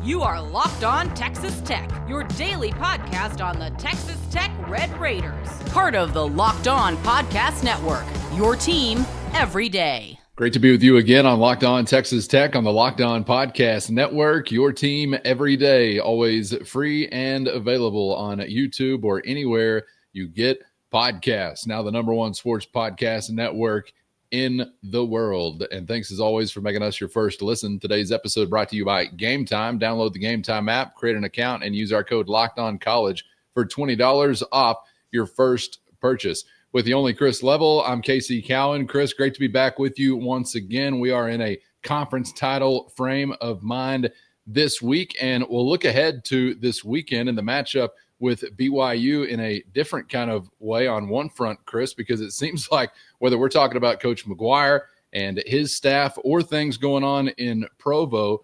You are Locked On Texas Tech, your daily podcast on the Texas Tech Red Raiders. Part of the Locked On Podcast Network, your team every day. Great to be with you again on Locked On Texas Tech on the Locked On Podcast Network, your team every day, always free and available on YouTube or anywhere you get podcasts. Now the number one sports podcast network in the world. And thanks as always for making us your first listen. Today's episode brought to you by Gametime. Download the Gametime app, create an account, and use our code LOCKEDONCollege for $20 off your first purchase. With the only Chris Level, I'm Casey Cowan. Chris, great to be back with you once again. We are in a conference title frame of mind this week, and we'll look ahead to this weekend in the matchup with BYU in a different kind of way on one front, Chris, because it seems like whether we're talking about Coach Maguire and his staff or things going on in Provo,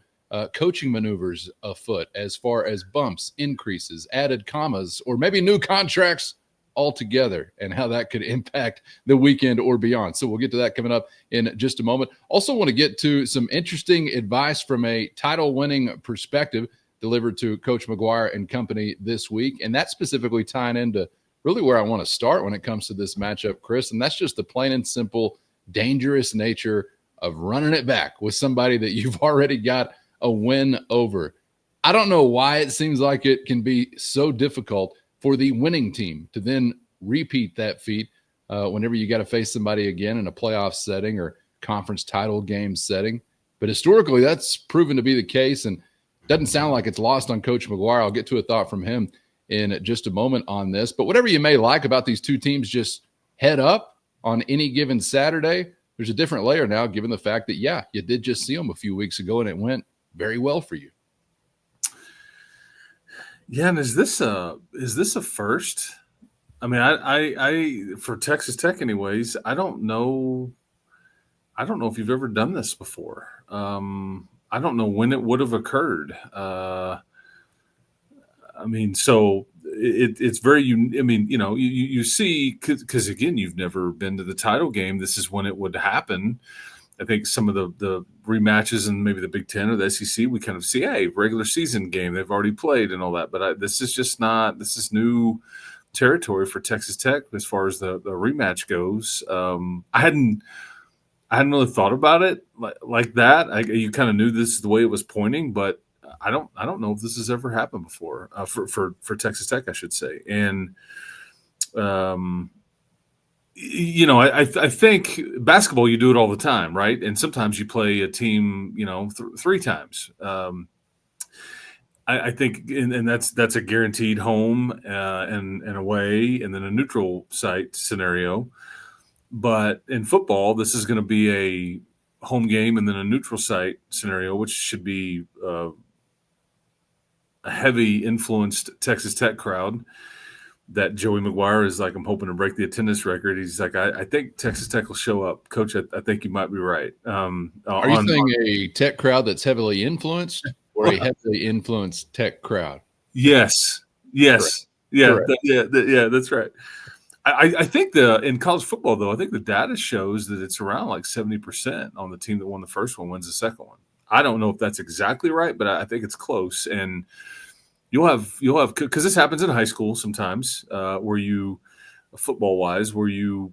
coaching maneuvers afoot as far as bumps, increases, added commas, or maybe new contracts altogether and how that could impact the weekend or beyond. So we'll get to that coming up in just a moment. Also want to get to some interesting advice from a title-winning perspective delivered to Coach Maguire and company this week. And that's specifically tying into really where I want to start when it comes to this matchup, Chris. And that's just the plain and simple dangerous nature of running it back with somebody that you've already got a win over. I don't know why it seems like it can be so difficult for the winning team to then repeat that feat whenever you got to face somebody again in a playoff setting or conference title game setting. But historically, that's proven to be the case, and doesn't sound like it's lost on Coach Maguire. I'll get to a thought from him in just a moment on this. But whatever you may like about these two teams just head up on any given Saturday, there's a different layer now given the fact that, yeah, you did just see them a few weeks ago and it went very well for you. Yeah, and is this a first? I mean, I for Texas Tech anyways, I don't know if you've ever done this before. I don't know when it would have occurred. I mean, so it's very, I mean, you know, you see, because again, you've never been to the title game. This is when it would happen. I think some of the rematches and maybe the Big Ten or the SEC, we kind of see, hey, regular season game, they've already played and all that. But this is new territory for Texas Tech as far as the rematch goes. I hadn't really thought about it like that. You kind of knew this is the way it was pointing, but I don't know if this has ever happened before for Texas Tech, I should say. And you know, I think basketball, you do it all the time, right? And sometimes you play a team, you know, three times. I think, and that's a guaranteed home and away, and then a neutral site scenario. But in football, this is going to be a home game and then a neutral site scenario, which should be a heavy influenced Texas Tech crowd. That Joey Maguire is like, I'm hoping to break the attendance record. He's like, I think Texas Tech will show up. Coach, I think you might be right. Are you saying a Tech crowd that's heavily influenced or a heavily influenced Tech crowd? Yes. Correct. Yeah. Correct. Yeah, that's right. I think in college football, though, I think the data shows that it's around like 70% on the team that won the first one wins the second one. I don't know if that's exactly right, but I think it's close. And you'll have because this happens in high school sometimes, where you football wise, where you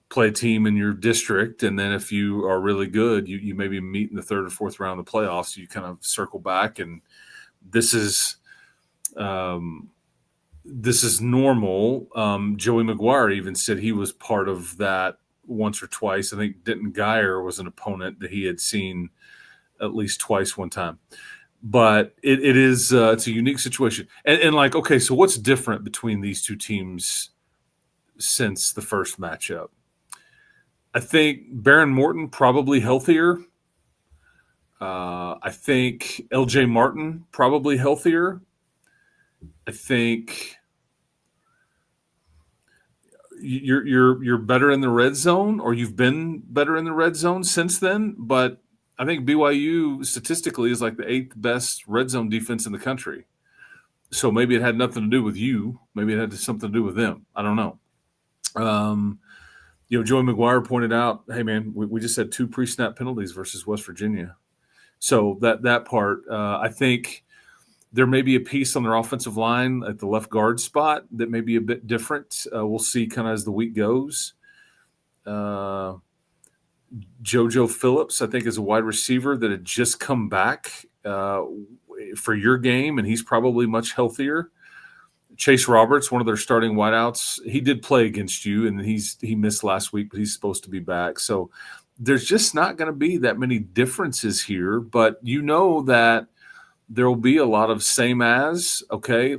play a team in your district, and then if you are really good, you maybe meet in the third or fourth round of the playoffs. You kind of circle back, and this is normal. Joey Maguire even said he was part of that once or twice. I think Denton Geyer was an opponent that he had seen at least twice one time. But it is it's a unique situation. And like, okay, so what's different between these two teams since the first matchup? I think Baron Morton probably healthier. I think LJ Martin probably healthier. I think you're better in the red zone, or you've been better in the red zone since then. But I think BYU statistically is like the 8th best red zone defense in the country. So maybe it had nothing to do with you. Maybe it had something to do with them. I don't know. Joey Maguire pointed out, hey, man, we just had 2 pre-snap penalties versus West Virginia. So that part, I think There may be a piece on their offensive line at the left guard spot that may be a bit different. We'll see kind of as the week goes. JoJo Phillips, I think, is a wide receiver that had just come back for your game, and he's probably much healthier. Chase Roberts, one of their starting wideouts, he did play against you, and he missed last week, but he's supposed to be back. So there's just not going to be that many differences here, but you know that there will be a lot of same as, okay,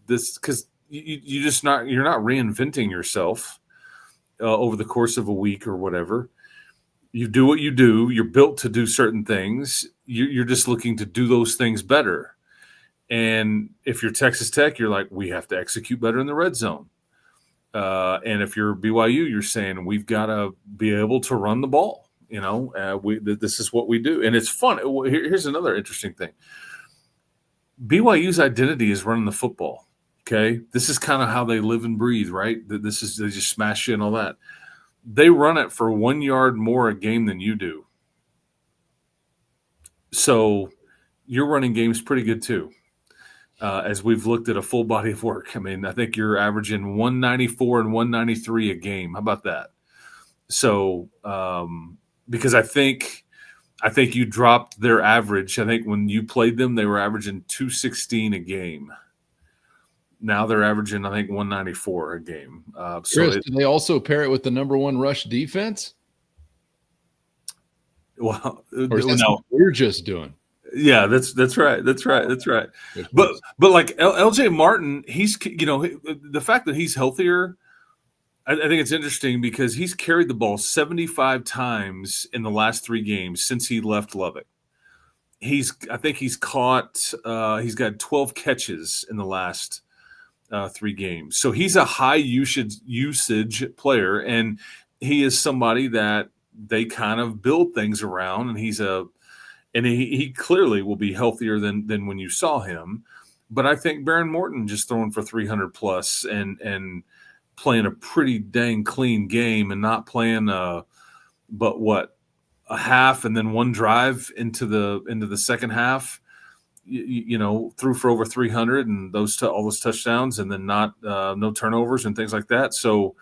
this, because you're not reinventing yourself over the course of a week or whatever. You do what you do. You're built to do certain things. You're just looking to do those things better. And if you're Texas Tech, you're like, we have to execute better in the red zone. And if you're BYU, you're saying we've got to be able to run the ball. This is what we do. And it's fun. Here's another interesting thing. BYU's identity is running the football. Okay. This is kind of how they live and breathe, right? They just smash you and all that. They run it for 1 yard more a game than you do. So your running game's pretty good too. As we've looked at a full body of work. I mean, I think you're averaging 194 and 193 a game. How about that? So, because I think you dropped their average. I think when you played them, they were averaging 216 a game. Now they're averaging, I think, 194 a game. Chris, do they also pair it with the number one rush defense? Well, or is that what we're just doing? Yeah, that's right. But like LJ Martin, he's, the fact that he's healthier, I think it's interesting because he's carried the ball 75 times in the last 3 games since he left Lubbock. I think he's got 12 catches in the last 3 games. So he's a high usage player, and he is somebody that they kind of build things around, and he clearly will be healthier than when you saw him. But I think Baron Morton just throwing for 300 plus and playing a pretty dang clean game and not playing a half and then one drive into the second half, threw for over 300 and all those touchdowns, and then not no turnovers and things like that. So,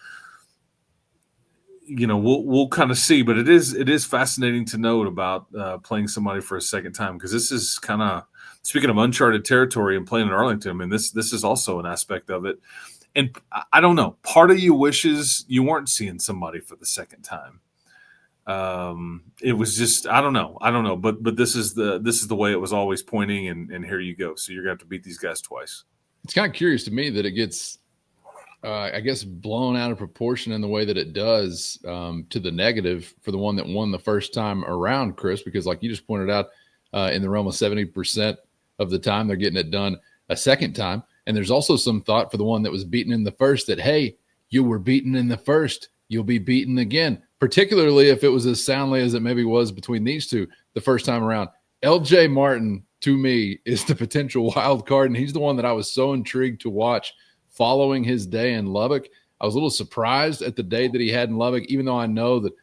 we'll kind of see, but it is fascinating to note about playing somebody for a second time, because this is kind of, speaking of uncharted territory and playing in Arlington, I mean, this is also an aspect of it. And I don't know, part of you wishes you weren't seeing somebody for the second time. It was just, I don't know, but this is the way it was always pointing, and here you go. So you're gonna have to beat these guys twice. It's kind of curious to me that it gets, I guess, blown out of proportion in the way that it does, to the negative for the one that won the first time around, Chris, because like you just pointed out, in the realm of 70% of the time, they're getting it done a second time. And there's also some thought for the one that was beaten in the first that, hey, you were beaten in the first, you'll be beaten again, particularly if it was as soundly as it maybe was between these two the first time around. LJ Martin, to me, is the potential wild card, and he's the one that I was so intrigued to watch following his day in Lubbock. I was a little surprised at the day that he had in Lubbock, even though I know that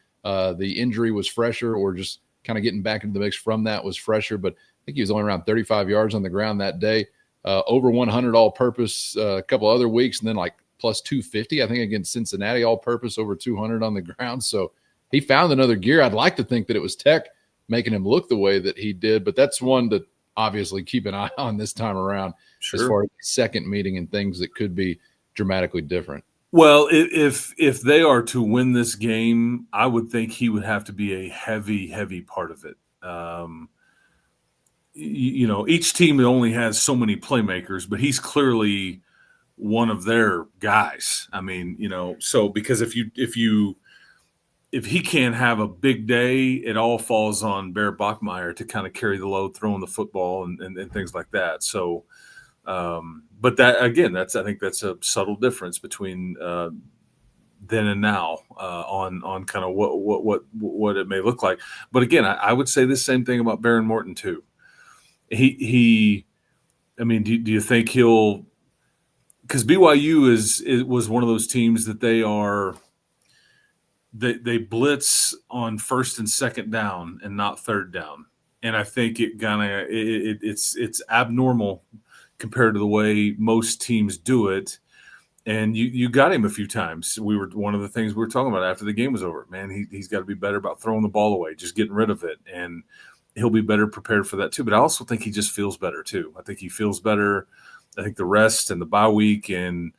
the injury was fresher, or just kind of getting back into the mix from that was fresher. But I think he was only around 35 yards on the ground that day, over 100 all-purpose a couple other weeks, and then like plus 250, I think, against Cincinnati all-purpose, over 200 on the ground. So he found another gear. I'd like to think that it was Tech making him look the way that he did, but that's one to obviously keep an eye on this time around. Sure. As far as the second meeting and things that could be dramatically different. Well, if they are to win this game, I would think he would have to be a heavy part of it. Each team only has so many playmakers, but he's clearly one of their guys. I mean, so because if he can't have a big day, it all falls on Bear Bachmeier to kind of carry the load, throwing the football and things like that. So, but that, again, I think that's a subtle difference between then and now on kind of what it may look like. But again, I would say the same thing about Baron Morton too. I mean, do you think he'll? Because BYU was one of those teams that they blitz on first and second down and not third down, and I think it's abnormal compared to the way most teams do it. And you got him a few times. One of the things we were talking about after the game was over. Man, he's got to be better about throwing the ball away, just getting rid of it, and he'll be better prepared for that too. But I also think he just feels better too. I think he feels better. I think the rest and the bye week and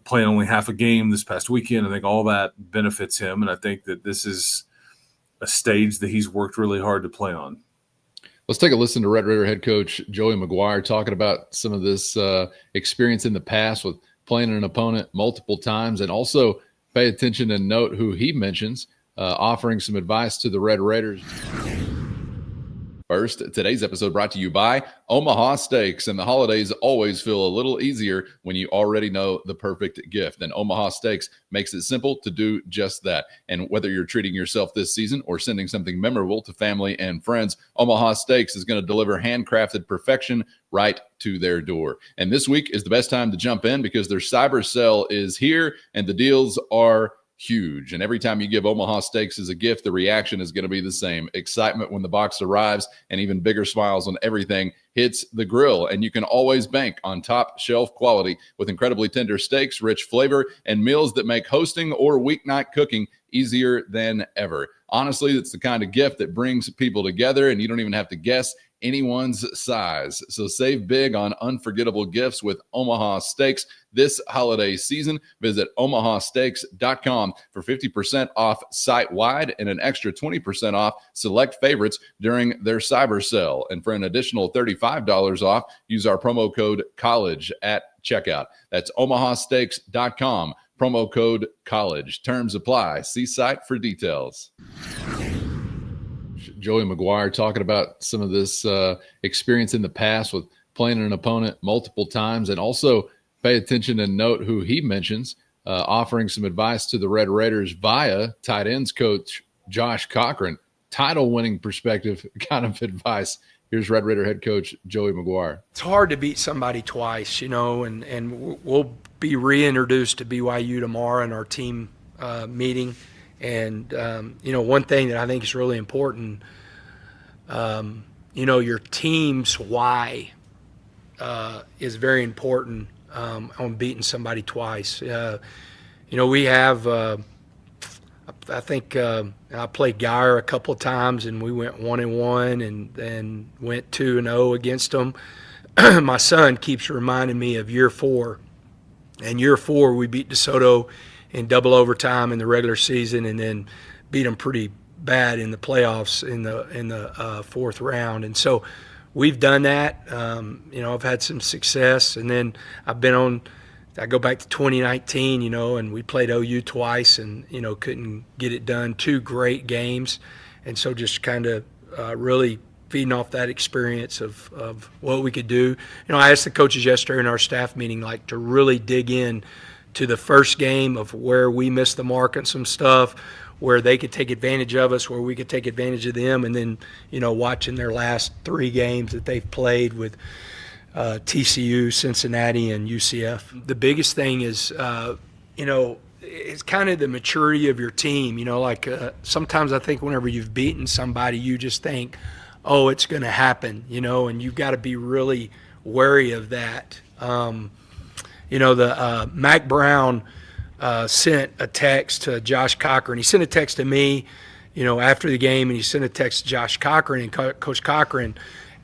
playing only half a game this past weekend, I think all that benefits him. And I think that this is a stage that he's worked really hard to play on. Let's take a listen to Red Raider head coach Joey Maguire talking about some of this experience in the past with playing an opponent multiple times, and also pay attention and note who he mentions, offering some advice to the Red Raiders. First, today's episode brought to you by Omaha Steaks, and the holidays always feel a little easier when you already know the perfect gift, and Omaha Steaks makes it simple to do just that. And whether you're treating yourself this season or sending something memorable to family and friends, Omaha Steaks is going to deliver handcrafted perfection right to their door. And this week is the best time to jump in because their cyber sale is here and the deals are huge. And every time you give Omaha Steaks as a gift, the reaction is going to be the same. Excitement when the box arrives, and even bigger smiles when everything hits the grill. And you can always bank on top shelf quality with incredibly tender steaks, rich flavor, and meals that make hosting or weeknight cooking easier than ever. Honestly, it's the kind of gift that brings people together, and you don't even have to guess anyone's size. So save big on unforgettable gifts with Omaha Steaks this holiday season. Visit omahasteaks.com for 50% off site-wide and an extra 20% off select favorites during their cyber sale. And for an additional $35 off, use our promo code COLLEGE at checkout. That's omahasteaks.com, promo code COLLEGE. Terms apply. See site for details. Joey Maguire talking about some of this experience in the past with playing an opponent multiple times, and also pay attention and note who he mentions, offering some advice to the Red Raiders via tight ends coach Josh Cochran. Title-winning perspective kind of advice. Here's Red Raider head coach Joey Maguire. It's hard to beat somebody twice, and we'll be reintroduced to BYU tomorrow in our team meeting. And, one thing that I think is really important, your team's why is very important on beating somebody twice. We have, I think I played Maguire a couple of times, and we went 1-1 and then went 2-0 against them. My son keeps reminding me of year 4. And year 4, we beat DeSoto in double overtime in the regular season, and then beat them pretty bad in the playoffs in the fourth round. And so we've done that. I've had some success, and then I go back to 2019, and we played OU twice and, couldn't get it done. 2 great games. And so just kind of really feeding off that experience of what we could do. I asked the coaches yesterday in our staff meeting, to really dig in to the first game of where we missed the mark on some stuff, where they could take advantage of us, where we could take advantage of them, and then, watching their last 3 games that they've played with TCU, Cincinnati, and UCF. The biggest thing is, it's kind of the maturity of your team. Sometimes I think whenever you've beaten somebody, you just think, oh, it's going to happen, and you've got to be really wary of that. Mac Brown sent a text to Josh Cochran. He sent a text to me, after the game, and he sent a text to Josh Cochran, and Coach Cochran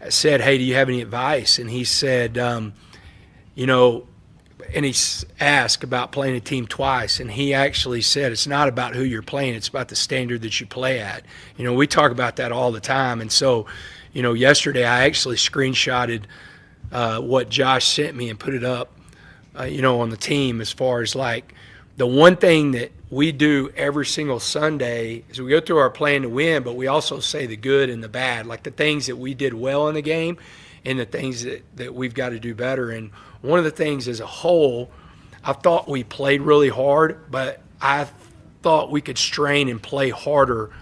said, hey, do you have any advice? And he said, and he asked about playing a team twice, and he actually said it's not about who you're playing, it's about the standard that you play at. We talk about that all the time, and so, yesterday I actually screenshotted what Josh sent me and put it up, on the team, as far as the one thing that we do every single Sunday is we go through our plan to win, but we also say the good and the bad, the things that we did well in the game and the things that we've got to do better. And one of the things as a whole, I thought we played really hard, but I thought we could strain and play harder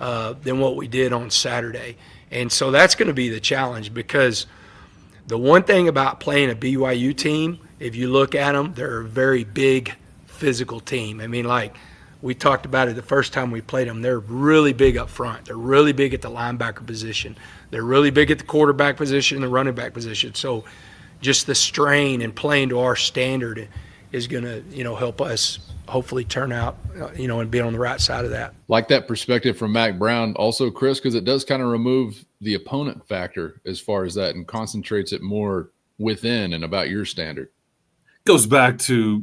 than what we did on Saturday. And so that's going to be the challenge, because the one thing about playing a BYU team, if you look at them, they're a very big physical team. We talked about it the first time we played them. They're really big up front. They're really big at the linebacker position. They're really big at the quarterback position and the running back position. So, just the strain and playing to our standard is going to, help us hopefully turn out, and be on the right side of that. Like that perspective from Mac Brown also, Chris, because it does kind of remove the opponent factor as far as that and concentrates it more within and about your standard. Goes back to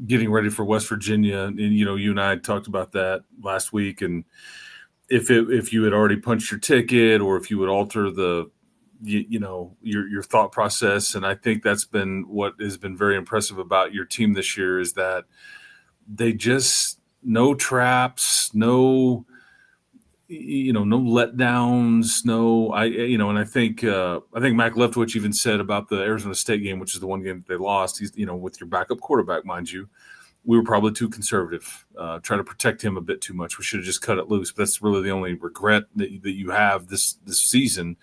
getting ready for West Virginia. And, you and I talked about that last week. And if you had already punched your ticket or if you would alter your thought process. And I think that's been what has been very impressive about your team this year is that they just no traps, no letdowns, and I think Mac Leftwich even said about the Arizona State game, which is the one game that they lost. He's, with your backup quarterback, mind you, we were probably too conservative, trying to protect him a bit too much. We should have just cut it loose. But that's really the only regret that you have this season.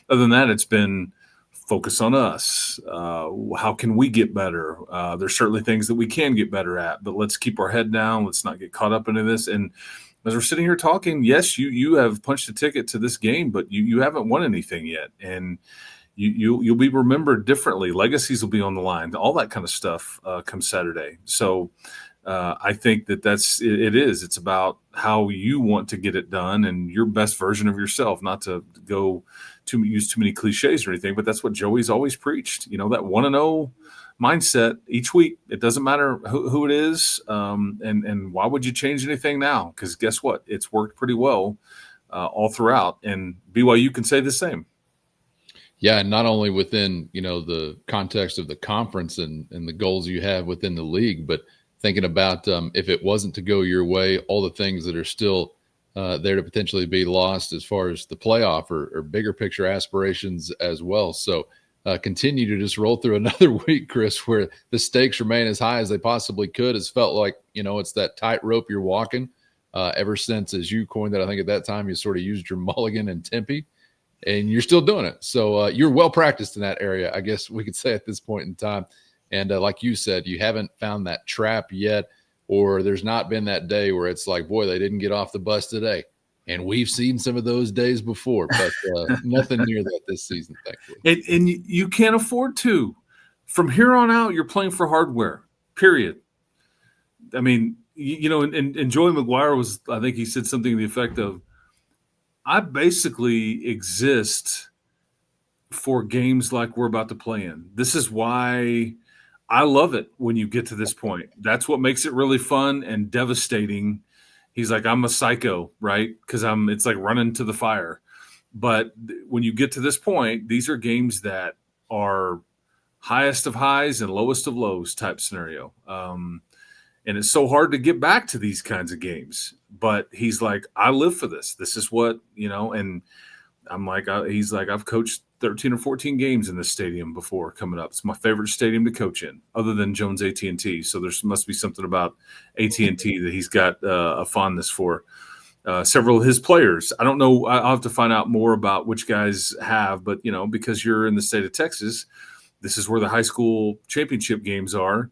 Other than that, it's been focus on us. How can we get better? There's certainly things that we can get better at, but let's keep our head down. Let's not get caught up into this. And as we're sitting here talking, yes, you have punched a ticket to this game, but you haven't won anything yet. And you'll be remembered differently. Legacies will be on the line. All that kind of stuff comes Saturday. So I think it's about how you want to get it done and your best version of yourself, not to use too many cliches or anything, but that's what Joey's always preached. That 1-0 mindset each week. It doesn't matter who it is. And why would you change anything now? Because guess what? It's worked pretty well all throughout. And BYU can say the same. Yeah, and not only within, the context of the conference and the goals you have within the league, but thinking about if it wasn't to go your way, all the things that are still there to potentially be lost as far as the playoff or bigger picture aspirations as well. So continue to just roll through another week, Chris, where the stakes remain as high as they possibly could. It's felt like, it's that tightrope you're walking ever since, as you coined it. I think at that time you sort of used your mulligan in Tempe, and you're still doing it. So you're well practiced in that area, I guess we could say at this point in time. And like you said, you haven't found that trap yet, or there's not been that day where it's like, boy, they didn't get off the bus today. And we've seen some of those days before, but nothing near that this season, thankfully. And you can't afford to. From here on out, you're playing for hardware, period. I mean, and Joey Maguire I think he said something to the effect of, I basically exist for games like we're about to play in. This is why I love it when you get to this point. That's what makes it really fun and devastating. He's like, I'm a psycho, right? Because it's like running to the fire. But when you get to this point, these are games that are highest of highs and lowest of lows type scenario. And it's so hard to get back to these kinds of games. But he's like, I live for this. This is what, and I'm like, he's like, I've coached 13 or 14 games in this stadium before coming up. It's my favorite stadium to coach in, other than Jones AT&T. So there must be something about AT&T that he's got a fondness for. Several of his players, I don't know. I'll have to find out more about which guys have, but because you're in the state of Texas, this is where the high school championship games are,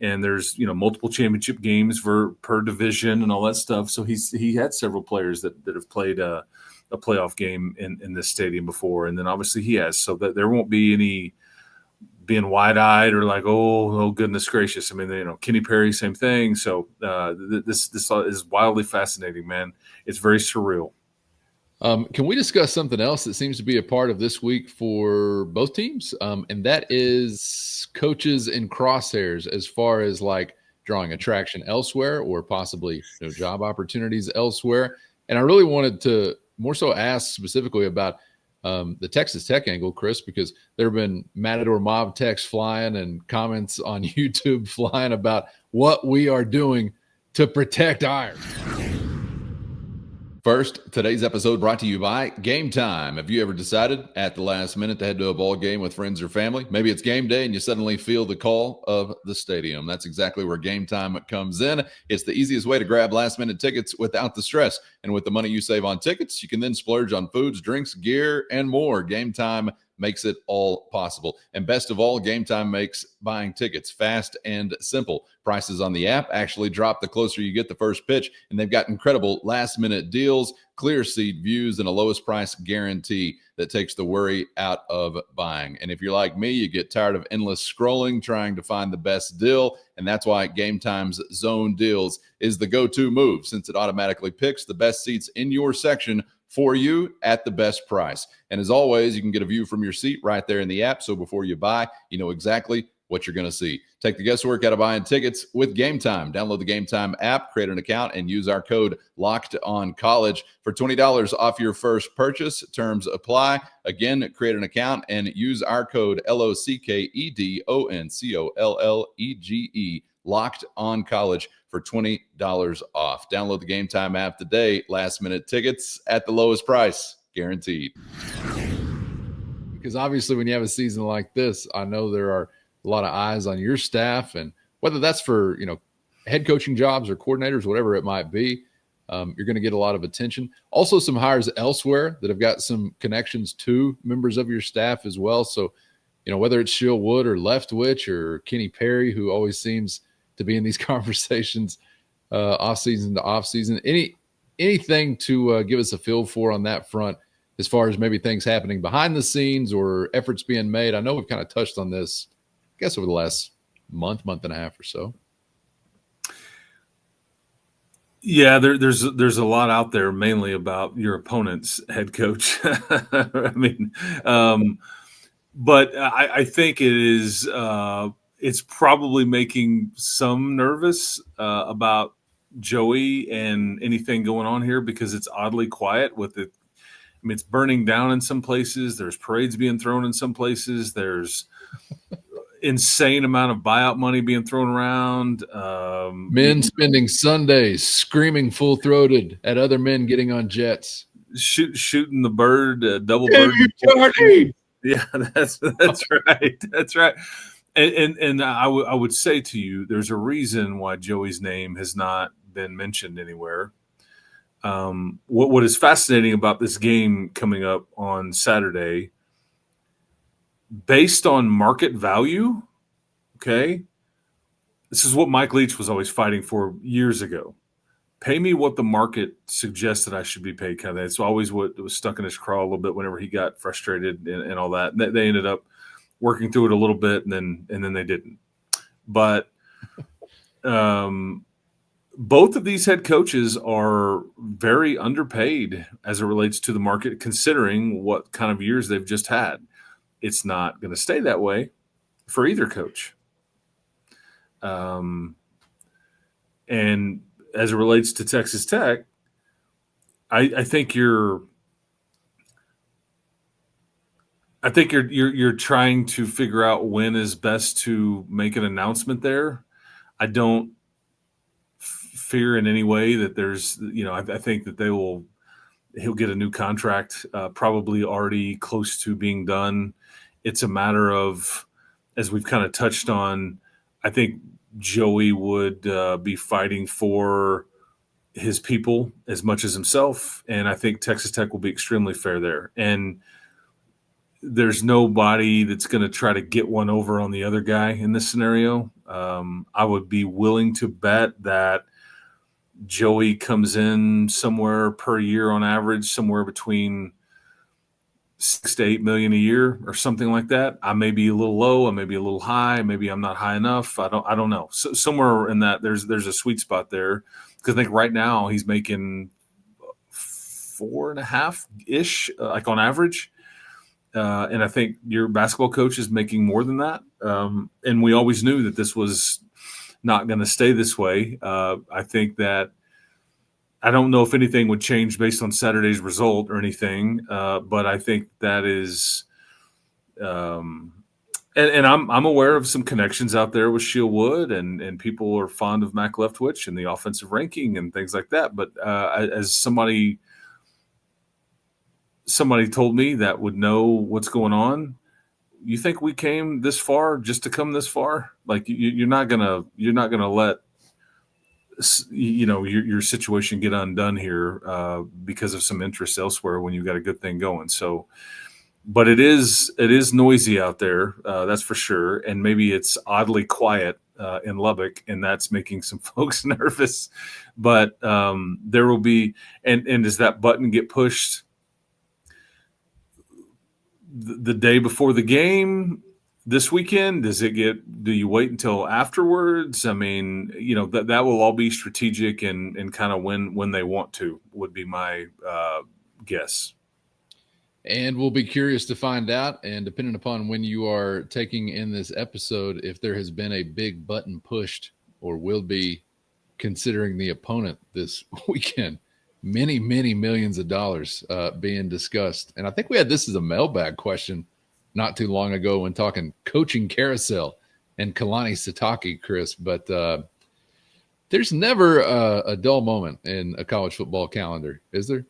and there's multiple championship games per division and all that stuff. So he had several players that have played a playoff game in this stadium before, and then obviously he has, so that there won't be any being wide-eyed or like, oh goodness gracious. I mean, Kenny Perry, same thing. So this is wildly fascinating, man. It's very surreal. Can we discuss something else that seems to be a part of this week for both teams? And that is coaches in crosshairs as far as like drawing attraction elsewhere or possibly job opportunities elsewhere. And I really wanted to more so ask specifically about the Texas Tech angle, Chris, because there have been Matador Mob texts flying and comments on YouTube flying about what we are doing to protect iron. First, today's episode brought to you by Gametime. Have you ever decided at the last minute to head to a ball game with friends or family? Maybe it's game day and you suddenly feel the call of the stadium. That's exactly where Gametime comes in. It's the easiest way to grab last-minute tickets without the stress. And with the money you save on tickets, you can then splurge on foods, drinks, gear, and more. Gametime makes it all possible. And best of all, Gametime makes buying tickets fast and simple. Prices on the app actually drop the closer you get the first pitch, and they've got incredible last-minute deals, clear seat views, and a lowest price guarantee that takes the worry out of buying. And if you're like me, you get tired of endless scrolling trying to find the best deal, and that's why Gametime's Zone Deals is the go-to move, since it automatically picks the best seats in your section for you at the best price. And as always, you can get a view from your seat right there in the app, so before you buy, you know exactly what you're going to see. Take the guesswork out of buying tickets with Gametime. Download the Gametime app, create an account, and use our code LOCKEDONCollege for $20 off your first purchase. Terms apply. Again, create an account and use our code LOCKEDONCOLLEGE, Locked On College, for $20 off. Download the Gametime app today. Last-minute tickets at the lowest price, guaranteed. Because obviously when you have a season like this, I know there are a lot of eyes on your staff, and whether that's for, head coaching jobs or coordinators, whatever it might be, you're going to get a lot of attention. Also some hires elsewhere that have got some connections to members of your staff as well. So, whether it's Shield Wood or Leftwich or Kenny Perry, who always seems to be in these conversations off season to off season, anything to give us a feel for on that front, as far as maybe things happening behind the scenes or efforts being made. I know we've kind of touched on this, I guess, over the last month and a half or so. Yeah, there's a lot out there, mainly about your opponent's head coach. I mean, but I think it is it's probably making some nervous about Joey and anything going on here, because it's oddly quiet with it. I mean, it's burning down in some places. There's parades being thrown in some places. There's insane amount of buyout money being thrown around. Men spending Sundays screaming full-throated at other men getting on jets. Shooting the bird, double bird. Yeah, that's right. That's right. And I would say to you, there's a reason why Joey's name has not been mentioned anywhere. What is fascinating about this game coming up on Saturday, based on market value, okay, this is what Mike Leach was always fighting for years ago. Pay me what the market suggests that I should be paid. Kind of. It's always what was stuck in his craw a little bit whenever he got frustrated and all that. And they ended up working through it a little bit, and then they didn't. But both of these head coaches are very underpaid as it relates to the market, considering what kind of years they've just had. It's not going to stay that way for either coach. And as it relates to Texas Tech, I think you're trying to figure out when is best to make an announcement there. I don't fear in any way that there's, I think that he'll get a new contract, probably already close to being done. It's a matter of, as we've kind of touched on, I think Joey would be fighting for his people as much as himself. And I think Texas Tech will be extremely fair there. And there's nobody that's going to try to get one over on the other guy in this scenario. I would be willing to bet that Joey comes in somewhere per year on average, somewhere between $6 to $8 million a year or something like that. I may be a little low, I may be a little high, maybe I'm not high enough. I don't know. So somewhere in that, there's a sweet spot there, because I think right now he's making 4.5-ish, like on average. And I think your basketball coach is making more than that. And we always knew that this was not going to stay this way. I think that I don't know if anything would change based on Saturday's result or anything, but I think that is and I'm aware of some connections out there with Shield Wood, and people are fond of Mac Leftwich and the offensive ranking and things like that. But as somebody told me that would know what's going on, you think we came this far just to come this far? Like you're not gonna let your situation get undone here because of some interest elsewhere when you've got a good thing going. So but it is noisy out there. That's for sure. And maybe it's oddly quiet in Lubbock, and that's making some folks nervous. But there will be, and does that button get pushed the day before the game this weekend? Do you wait until afterwards? I mean, that will all be strategic and kind of when they want to, would be my guess. And we'll be curious to find out, and depending upon when you are taking in this episode, if there has been a big button pushed or will be, considering the opponent this weekend. Many, many millions of dollars being discussed. And I think we had this as a mailbag question not too long ago when talking coaching carousel and Kalani Sitake, Chris. But there's never a dull moment in a college football calendar, is there?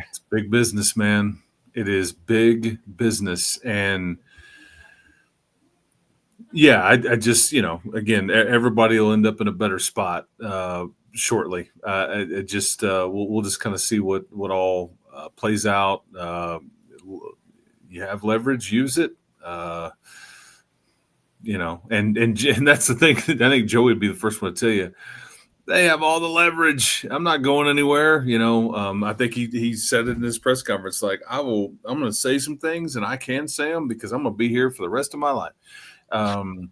It's big business, man. It is big business. And yeah, I just, again, everybody will end up in a better spot shortly. We'll just kind of see what all plays out. You have leverage, use it. And that's the thing. I think Joey would be the first one to tell you, they have all the leverage. I'm not going anywhere. I think he said it in his press conference, like, I'm going to say some things, and I can say them because I'm going to be here for the rest of my life. And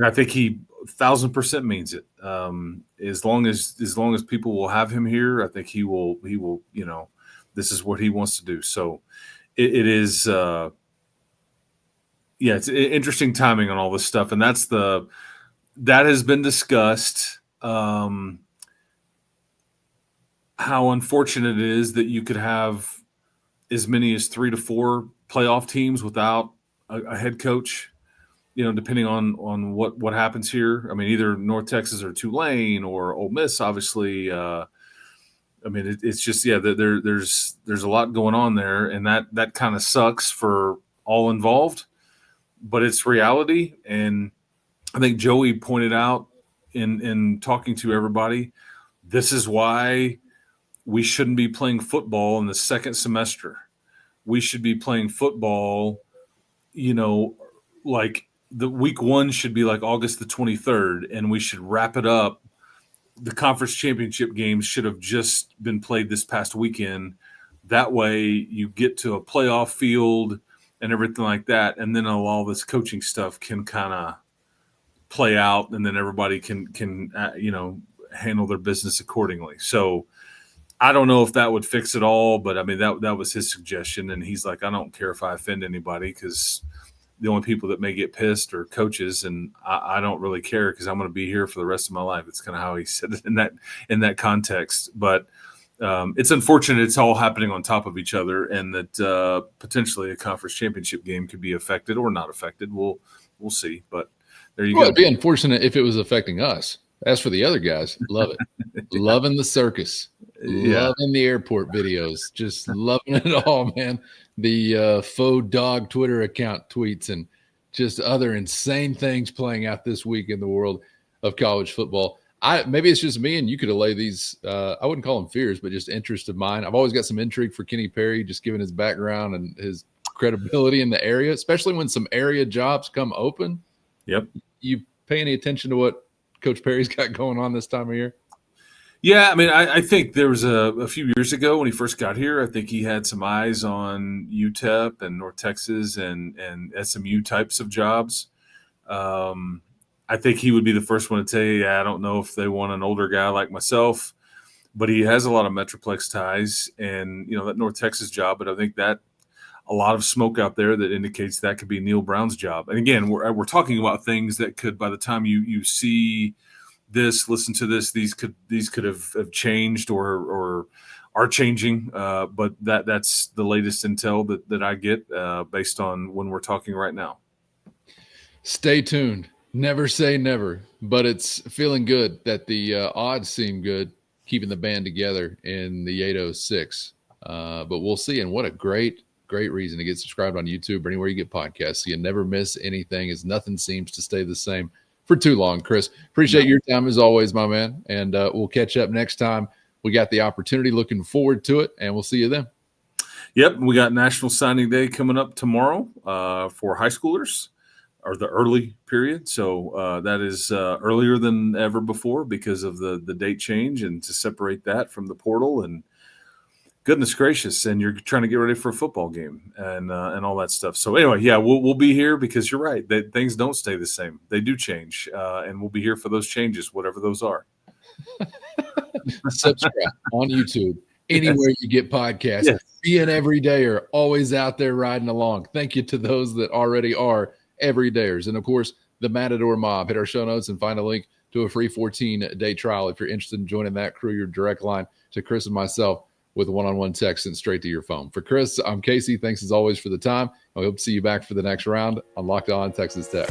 I think he 1,000% means it. As long as people will have him here, I think he will, this is what he wants to do. So it is, it's interesting timing on all this stuff. And that has been discussed. How unfortunate it is that you could have as many as 3 to 4 playoff teams without a head coach, depending on what happens here. I mean, either North Texas or Tulane or Ole Miss, obviously. It's just, there's a lot going on there, and that kind of sucks for all involved, but it's reality. And I think Joey pointed out in talking to everybody, this is why we shouldn't be playing football in the second semester. We should be playing football, like the week 1 should be like August the 23rd, and we should wrap it up. The conference championship games should have just been played this past weekend. That way you get to a playoff field and everything like that. And then all this coaching stuff can kind of play out, and then everybody can handle their business accordingly. So I don't know if that would fix it all, but I mean, that was his suggestion. And he's like, I don't care if I offend anybody, because the only people that may get pissed are coaches, and I don't really care because I'm going to be here for the rest of my life. It's kind of how he said it in that context. But it's unfortunate it's all happening on top of each other, and that potentially a conference championship game could be affected or not affected. We'll see. But there you go. It'd be unfortunate if it was affecting us. As for the other guys, love it. Loving the circus. Loving the airport videos. Just loving it all, man. The faux dog Twitter account tweets and just other insane things playing out this week in the world of college football. Maybe it's just me, and you could allay these, I wouldn't call them fears, but just interest of mine. I've always got some intrigue for Kenny Perry, just given his background and his credibility in the area, especially when some area jobs come open. Yep. You pay any attention to what Coach Perry's got going on this time of year? Yeah, I mean, I think there was a few years ago when he first got here, I think he had some eyes on UTEP and North Texas and SMU types of jobs. I think he would be the first one to tell you, I don't know if they want an older guy like myself, but he has a lot of Metroplex ties and, that North Texas job. But I think that a lot of smoke out there that indicates that could be Neil Brown's job. And again, we're talking about things that could, by the time you see this, listen to this, these could have changed or are changing. But that's the latest intel that I get based on when we're talking right now. Stay tuned. Never say never, but it's feeling good that the odds seem good, keeping the band together in the 806. But we'll see. And what a great reason to get subscribed on YouTube or anywhere you get podcasts, so you never miss anything, as nothing seems to stay the same for too long. Chris, appreciate your time as always, my man. And we'll catch up next time we got the opportunity. Looking forward to it, and we'll see you then. Yep, we got National Signing Day coming up tomorrow for high schoolers, or the early period. So that is earlier than ever before because of the date change, and to separate that from the portal. And goodness gracious, and you're trying to get ready for a football game and all that stuff. So anyway, yeah, we'll be here because you're right. Things don't stay the same. They do change, and we'll be here for those changes, whatever those are. Subscribe on YouTube, anywhere you get podcasts. Yes. Be an everydayer, always out there riding along. Thank you to those that already are everydayers. And of course, the Matador Mob. Hit our show notes and find a link to a free 14-day trial if you're interested in joining that crew. Your direct line to Chris and myself with a one-on-one text sent straight to your phone. For Chris, I'm Casey. Thanks as always for the time. I hope to see you back for the next round on Locked On Texas Tech.